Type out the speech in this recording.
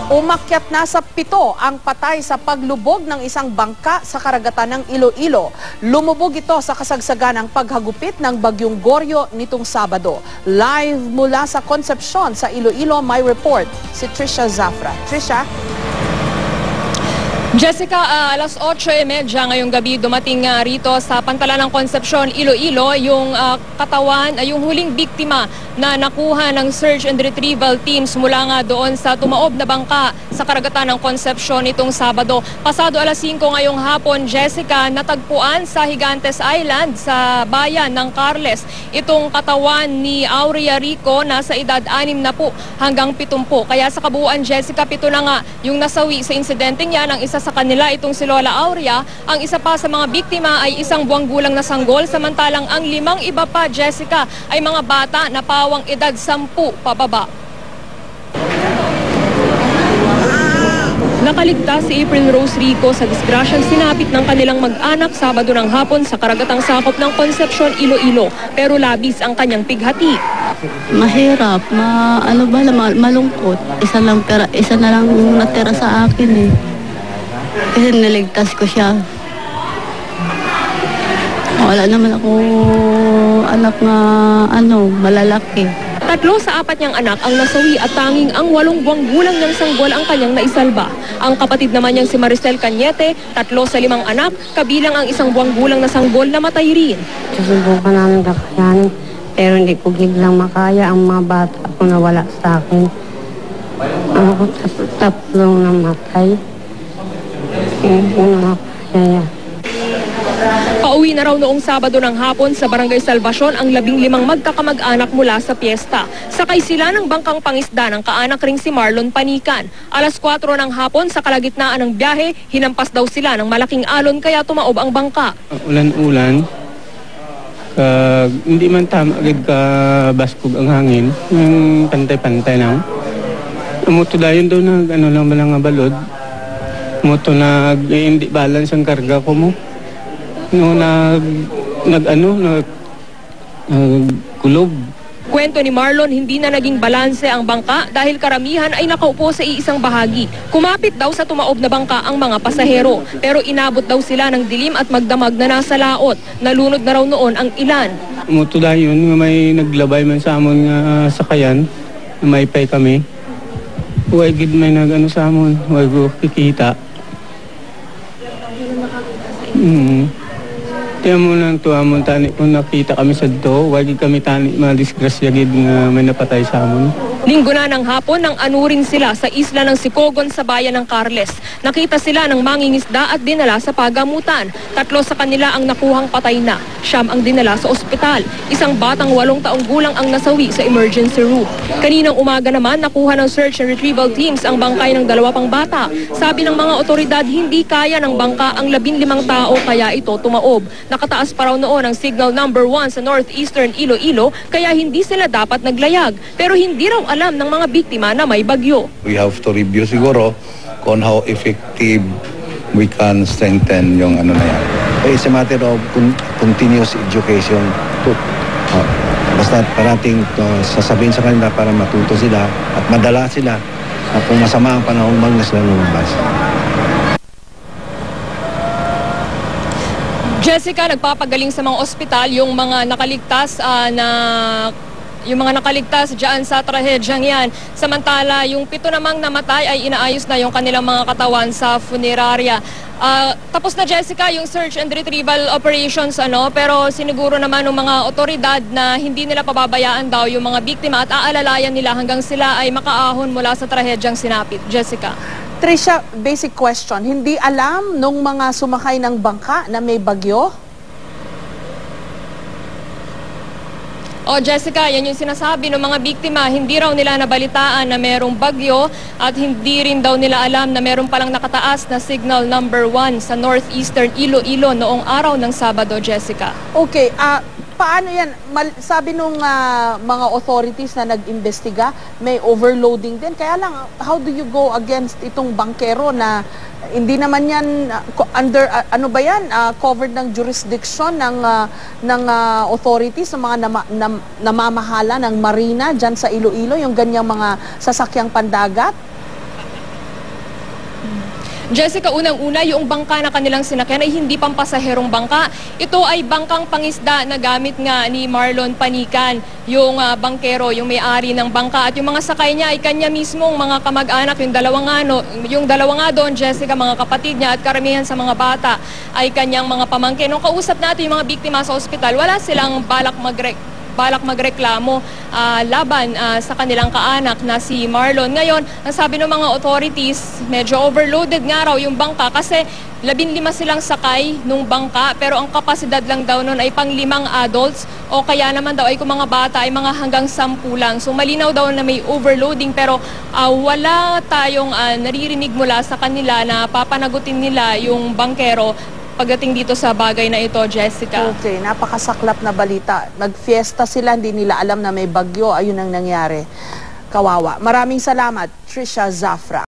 Umakyat na sa 7 ang patay sa paglubog ng isang bangka sa karagatan ng Iloilo. Lumubog ito sa kasagsagan ng paghagupit ng Bagyong Goryo nitong Sabado. Live mula sa Concepcion sa Iloilo, may report si Trisha Zafra. Trisha? Jessica, alas 8:30 ngayong gabi dumating rito sa Pantalan ng Concepcion, Iloilo, yung katawan, yung huling biktima na nakuha ng search and retrieval teams mula nga doon sa tumaob na bangka sa karagatan ng Concepcion nitong Sabado. Pasado alas 5 ngayong hapon, Jessica, natagpuan sa Gigantes Island sa bayan ng Carles. Itong katawan ni Aurea Rico, nasa edad 60 hanggang 70. Kaya sa kabuuan, Jessica, 7 na nga yung nasawi sa insidenteng yan. Ang isa sa kanila, itong si Lola Aurea. Ang isa pa sa mga biktima ay 1 buwang gulang na sanggol, samantalang ang 5 iba pa, Jessica, ay mga bata na pawang edad 10 pababa. Nakaligtas si April Rose Rico sa disgrasyang sinapit ng kanilang mag-anak Sabado ng hapon sa karagatang sakop ng Concepcion, Iloilo, pero labis ang kanyang pighati. Mahirap, malungkot. Isa na lang natira sa akin eh. Kasi niligtas ko siya. Wala naman ako anak na malalaki. 3 sa 4 niyang anak ang nasawi at tanging ang 8 buwang gulang niyang sanggol ang kanyang naisalba. Ang kapatid naman niyang si Maricel Cañete, 3 sa 5 anak, kabilang ang 1 buwang gulang na sanggol na matay rin. Susubukan namin kakayanin, pero hindi ko biglang makaya ang mga bata ko nawala sa akin. Ako 3 namatay. Hindi ko na makaya. Pauwi na raw noong Sabado ng hapon sa Barangay Salvacion ang 15 magkakamag-anak mula sa piyesta. Sakay sila ng bangkang pangisda ng kaanak ring si Marlon Panikan. Alas 4 ng hapon sa kalagitnaan ng biyahe, hinampas daw sila ng malaking alon kaya tumaob ang bangka. Ulan-ulan, hindi man tama agad ka baskog ang hangin, yung pantay-pantay lang. Umuto dayon daw lang balang balod. Umuto hindi balance ang karga ko mo. No, kulob. Kwento ni Marlon, hindi na naging balanse ang bangka dahil karamihan ay nakaupo sa iisang bahagi. Kumapit daw sa tumaob na bangka ang mga pasahero, pero inabot daw sila ng dilim at magdamag na nasa laot. Nalunod na raw noon ang ilan. Umuto dayon, may naglabay man sa amon nga sakayan, may pay kami. Huwag gid may sa amon, huwag ko kikita. Kaya mo lang ito, amon tani kung nakita kami sa dito, wagi kami tani madisgrasya gid nga may napatay sa amon. Linggo na ng hapon nang anuring sila sa isla ng Sicogon sa bayan ng Carles. Nakita sila ng mangingisda at dinala sa pagamutan. 3 sa kanila ang nakuhang patay na. 9 ang dinala sa ospital. 1 batang 8 taong gulang ang nasawi sa emergency room. Kaninang umaga naman nakuha ng search and retrieval teams ang bangkay ng 2 pang bata. Sabi ng mga otoridad, hindi kaya ng bangka ang 15 tao kaya ito tumaob. Nakataas pa raw noon ang signal number 1 sa northeastern Iloilo kaya hindi sila dapat naglayag. Pero hindi raw alam ng mga biktima na may bagyo. We have to review siguro on how effective we can strengthen yung na yan. It's a matter of continuous education. Basta parating sasabihin sa kanila para matuto sila at madala sila at kung masama ang panahon, wag na sila lumabas. Jessica, nagpapagaling sa mga ospital yung mga nakaligtas dyan sa trahedyang yan. Samantala, yung 7 namang namatay ay inaayos na yung kanilang mga katawan sa funeraria. Tapos na, Jessica, yung search and retrieval operations, pero siniguro naman ng mga otoridad na hindi nila pababayaan daw yung mga biktima at aalalayan nila hanggang sila ay makaahon mula sa trahedyang sinapit. Jessica. Trisha, basic question. Hindi alam nung mga sumakay ng bangka na may bagyo? Jessica, yan yung sinasabi ng mga biktima. Hindi raw nila nabalitaan na merong bagyo at hindi rin daw nila alam na meron palang nakataas na signal number 1 sa northeastern Iloilo noong araw ng Sabado, Jessica. Okay, paano yan? Sabi nung mga authorities na nag-imbestiga, may overloading din. Kaya lang, how do you go against itong bangkero na hindi naman yan under covered ng jurisdiction ng authorities, ng mga namamahala ng marina dyan sa Iloilo, yung ganyang mga sasakyang pandagat? Jessica, unang-una, yung bangka na kanilang sinakyan ay hindi pampasaherong bangka. Ito ay bangkang pangisda na gamit nga ni Marlon Panican, yung bangkero, yung may-ari ng bangka. At yung mga sakay niya ay kanya mismong mga kamag-anak, yung dalawa nga doon, Jessica, mga kapatid niya at karamihan sa mga bata ay kanyang mga pamangkin. Nung kausap natin yung mga biktima sa ospital, wala silang balak magreklamo laban sa kanilang kaanak na si Marlon. Ngayon, ang sabi ng mga authorities, medyo overloaded nga raw yung bangka kasi 15 silang sakay nung bangka, pero ang kapasidad lang daw nun ay pang 5 adults o kaya naman daw ay kung mga bata ay mga hanggang 10 lang. So malinaw daw na may overloading, pero wala tayong naririnig mula sa kanila na papanagutin nila yung bangkero pagdating dito sa bagay na ito, Jessica. Okay, napakasaklap na balita. Nagfiesta sila, hindi nila alam na may bagyo. Ayun ang nangyari. Kawawa. Maraming salamat, Trisha Zafra.